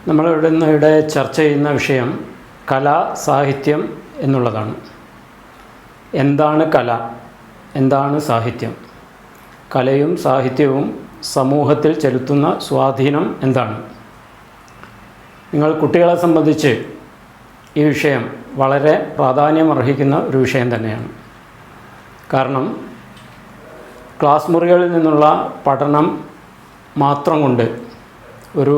നമ്മളിവിടെ ചർച്ച ചെയ്യുന്ന വിഷയം കല, സാഹിത്യം എന്നുള്ളതാണ്. എന്താണ് കല? എന്താണ് സാഹിത്യം? കലയും സാഹിത്യവും സമൂഹത്തിൽ ചെലുത്തുന്ന സ്വാധീനം എന്താണ്? നിങ്ങൾ കുട്ടികളെ സംബന്ധിച്ച് ഈ വിഷയം വളരെ പ്രാധാന്യമർഹിക്കുന്ന ഒരു വിഷയം തന്നെയാണ്. കാരണം ക്ലാസ് മുറികളിൽ നിന്നുള്ള പഠനം മാത്രം കൊണ്ട് ഒരു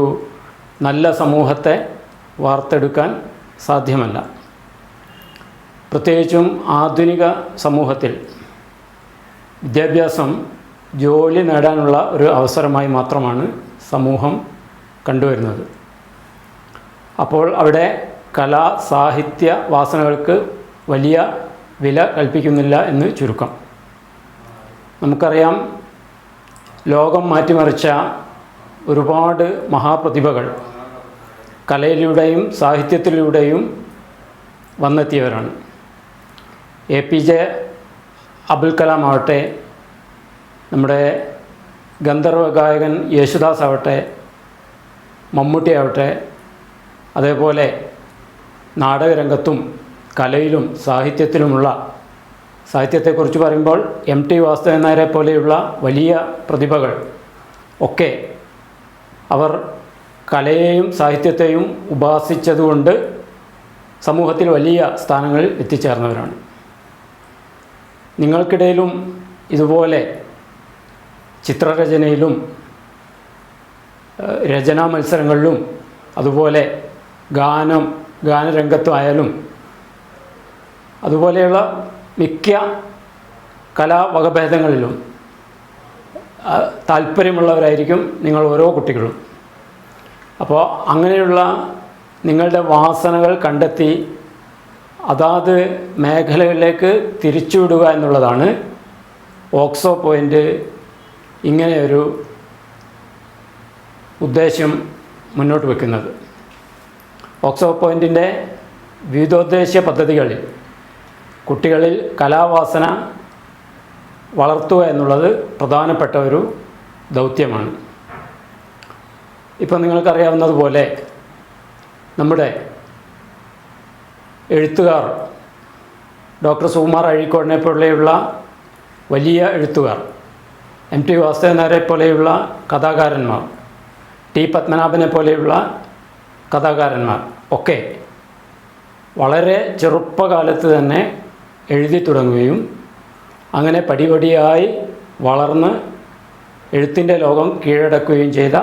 നല്ല സമൂഹത്തെ വാർത്തെടുക്കാൻ സാധ്യമല്ല. പ്രത്യേകിച്ചും ആധുനിക സമൂഹത്തിൽ വിദ്യാഭ്യാസം ജോലി നേടാനുള്ള ഒരു അവസരമായി മാത്രമാണ് സമൂഹം കണ്ടുവരുന്നത്. അപ്പോൾ അവിടെ കലാ സാഹിത്യ വാസനകൾക്ക് വലിയ വില കൽപ്പിക്കുന്നില്ല എന്ന് ചുരുക്കം. നമുക്കറിയാം, ലോകം മാറ്റിമറിച്ച ഒരുപാട് മഹാപ്രതിഭകൾ കലയിലൂടെയും സാഹിത്യത്തിലൂടെയും വന്നെത്തിയവരാണ്. APJ അബ്ദുൽ കലാം ആവട്ടെ, നമ്മുടെ ഗന്ധർവ ഗായകൻ യേശുദാസ് ആവട്ടെ, മമ്മൂട്ടി ആവട്ടെ, അതേപോലെ നാടകരംഗത്തും കലയിലും സാഹിത്യത്തിലുമുള്ള, സാഹിത്യത്തെക്കുറിച്ച് പറയുമ്പോൾ MT വാസുദേവൻ നായരെ പോലെയുള്ള വലിയ പ്രതിഭകൾ ഒക്കെ അവർ കലയെയും സാഹിത്യത്തെയും ഉപാസിച്ചതുകൊണ്ട് സമൂഹത്തിൽ വലിയ സ്ഥാനങ്ങളിൽ എത്തിച്ചേർന്നവരാണ്. നിങ്ങൾക്കിടയിലും ഇതുപോലെ ചിത്രരചനയിലും രചനാ മത്സരങ്ങളിലും അതുപോലെ ഗാനരംഗത്തുമായാലും അതുപോലെയുള്ള മിക്ക കലാവകഭേദങ്ങളിലും താല്പര്യമുള്ളവരായിരിക്കും നിങ്ങൾ ഓരോ കുട്ടികളും. അപ്പോൾ അങ്ങനെയുള്ള നിങ്ങളുടെ വാസനകൾ കണ്ടെത്തി അതാത് മേഖലകളിലേക്ക് തിരിച്ചുവിടുക എന്നുള്ളതാണ് ഓക്സോ പോയിൻ്റ് ഇങ്ങനെയൊരു ഉദ്ദേശം മുന്നോട്ട് വയ്ക്കുന്നത്. ഓക്സോ പോയിൻറ്റിൻ്റെ വിവിധോദ്ദേശ്യ പദ്ധതികളിൽ കുട്ടികളിൽ കലാവാസന വളർത്തുക എന്നുള്ളത് പ്രധാനപ്പെട്ട ഒരു ദൗത്യമാണ്. ഇപ്പോൾ നിങ്ങൾക്കറിയാവുന്നതുപോലെ നമ്മുടെ എഴുത്തുകാർ ഡോക്ടർ സുകുമാർ അഴീക്കോടിനെ പോലെയുള്ള വലിയ എഴുത്തുകാർ, MT വാസുദേവൻ നായരെ പോലെയുള്ള കഥാകാരന്മാർ, T പത്മനാഭനെ പോലെയുള്ള കഥാകാരന്മാർ ഒക്കെ വളരെ ചെറുപ്പകാലത്ത് തന്നെ എഴുതി തുടങ്ങുകയും അങ്ങനെ പടിപടിയായി വളർന്ന് എഴുത്തിൻ്റെ ലോകം കീഴടക്കുകയും ചെയ്ത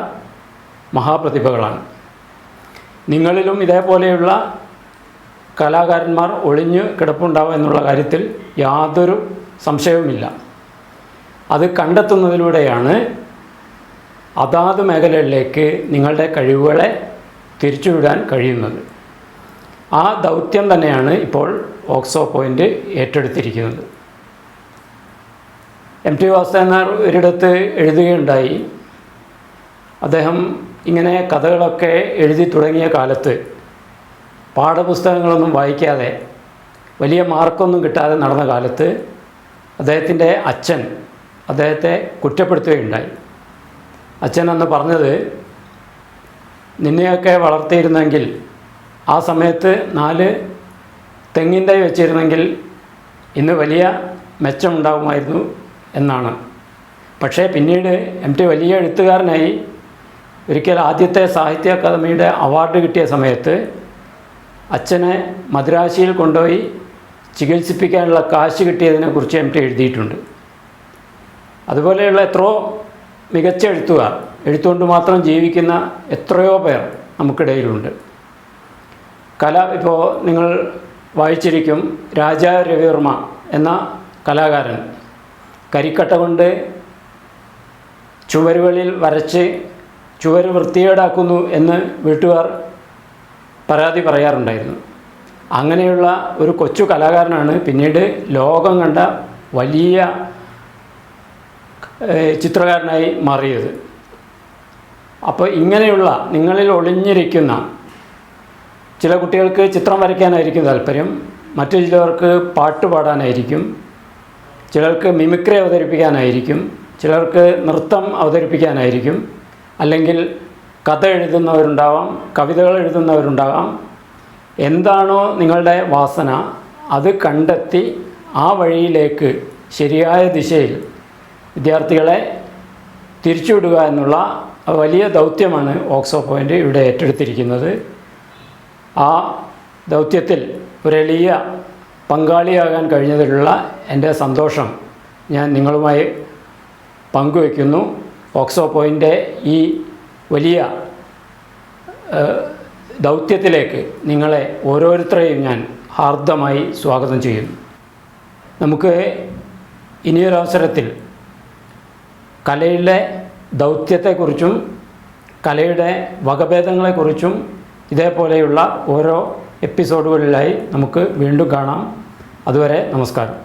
മഹാപ്രതിഭകളാണ്. നിങ്ങളിലും ഇതേപോലെയുള്ള കലാകാരന്മാർ ഒളിഞ്ഞു കിടപ്പുണ്ടാവും എന്നുള്ള കാര്യത്തിൽ യാതൊരു സംശയവുമില്ല. അത് കണ്ടെത്തുന്നതിലൂടെയാണ് അതാത് മേഖലകളിലേക്ക് നിങ്ങളുടെ കഴിവുകളെ തിരിച്ചുവിടാൻ കഴിയുന്നത്. ആ ദൗത്യം തന്നെയാണ് ഇപ്പോൾ ഓക്സോ പോയിൻ്റ് ഏറ്റെടുത്തിരിക്കുന്നത്. MT വാസുദേവൻ നായർ ഒരിടത്ത് എഴുതുകയുണ്ടായി, അദ്ദേഹം ഇങ്ങനെ കഥകളൊക്കെ എഴുതി തുടങ്ങിയ കാലത്ത് പാഠപുസ്തകങ്ങളൊന്നും വായിക്കാതെ വലിയ മാർക്കൊന്നും കിട്ടാതെ നടന്ന കാലത്ത് അദ്ദേഹത്തിൻ്റെ അച്ഛൻ അദ്ദേഹത്തെ കുറ്റപ്പെടുത്തുകയുണ്ടായി. അച്ഛൻ അന്ന് പറഞ്ഞത്, നിന്നെയൊക്കെ വളർത്തിയിരുന്നെങ്കിൽ ആ സമയത്ത് 4 തെങ്ങിൻ തൈ വെച്ചിരുന്നെങ്കിൽ ഇന്ന് വലിയ മെച്ചമുണ്ടാകുമായിരുന്നു എന്നാണ്. പക്ഷേ പിന്നീട് MT വലിയ എഴുത്തുകാരനായി. ഒരിക്കൽ ആദ്യത്തെ സാഹിത്യ അക്കാദമിയുടെ അവാർഡ് കിട്ടിയ സമയത്ത് അച്ഛനെ മദ്രാശിയിൽ കൊണ്ടുപോയി ചികിത്സിപ്പിക്കാനുള്ള കാശ് കിട്ടിയതിനെക്കുറിച്ച് MT എഴുതിയിട്ടുണ്ട്. അതുപോലെയുള്ള എത്രയോ മികച്ച എഴുത്തുകാർ, എഴുത്തുകൊണ്ട് മാത്രം ജീവിക്കുന്ന എത്രയോ പേർ നമുക്കിടയിലുണ്ട്. ഇപ്പോൾ നിങ്ങൾ വായിച്ചിരിക്കും, രാജാ രവിവർമ്മ എന്ന കലാകാരൻ കരിക്കട്ട കൊണ്ട് ചുവരുകളിൽ വരച്ച് ചുവര് വൃത്തികേടാക്കുന്നു എന്ന് വീട്ടുകാർ പരാതി പറയാറുണ്ടായിരുന്നു. അങ്ങനെയുള്ള ഒരു കൊച്ചു കലാകാരനാണ് പിന്നീട് ലോകം കണ്ട വലിയ ചിത്രകാരനായി മാറിയത്. അപ്പോൾ ഇങ്ങനെയുള്ള നിങ്ങളിൽ ഒളിഞ്ഞിരിക്കുന്ന ചില കുട്ടികൾക്ക് ചിത്രം വരയ്ക്കാനായിരിക്കും താല്പര്യം, മറ്റു ചിലവർക്ക് പാട്ട് പാടാനായിരിക്കും, ചിലർക്ക് മിമിക്രി അവതരിപ്പിക്കാനായിരിക്കും, ചിലർക്ക് നൃത്തം അവതരിപ്പിക്കാനായിരിക്കും, അല്ലെങ്കിൽ കഥ എഴുതുന്നവരുണ്ടാവാം, കവിതകൾ എഴുതുന്നവരുണ്ടാകാം. എന്താണോ നിങ്ങളുടെ വാസന അത് കണ്ടെത്തി ആ വഴിയിലേക്ക് ശരിയായ ദിശയിൽ വിദ്യാർത്ഥികളെ തിരിച്ചുവിടുക എന്നുള്ള വലിയ ദൗത്യമാണ് ഓക്സോ പോയിൻ്റ് ഇവിടെ ഏറ്റെടുത്തിരിക്കുന്നത്. ആ ദൗത്യത്തിൽ ഒരു എളിയ പങ്കാളിയാകാൻ കഴിഞ്ഞതിലുള്ള എൻ്റെ സന്തോഷം ഞാൻ നിങ്ങളുമായി പങ്കുവയ്ക്കുന്നു. ഓക്സോ പോയിൻ്റെ ഈ വലിയ ദൗത്യത്തിലേക്ക് നിങ്ങളെ ഓരോരുത്തരെയും ഞാൻ ഹാർദമായി സ്വാഗതം ചെയ്യുന്നു. നമുക്ക് ഇനിയൊരവസരത്തിൽ കലയുടെ ദൗത്യത്തെക്കുറിച്ചും കലയുടെ വകഭേദങ്ങളെക്കുറിച്ചും ഇതേപോലെയുള്ള ഓരോ എപ്പിസോഡുകളിലായി നമുക്ക് വീണ്ടും കാണാം. അതുവരെ നമസ്കാരം.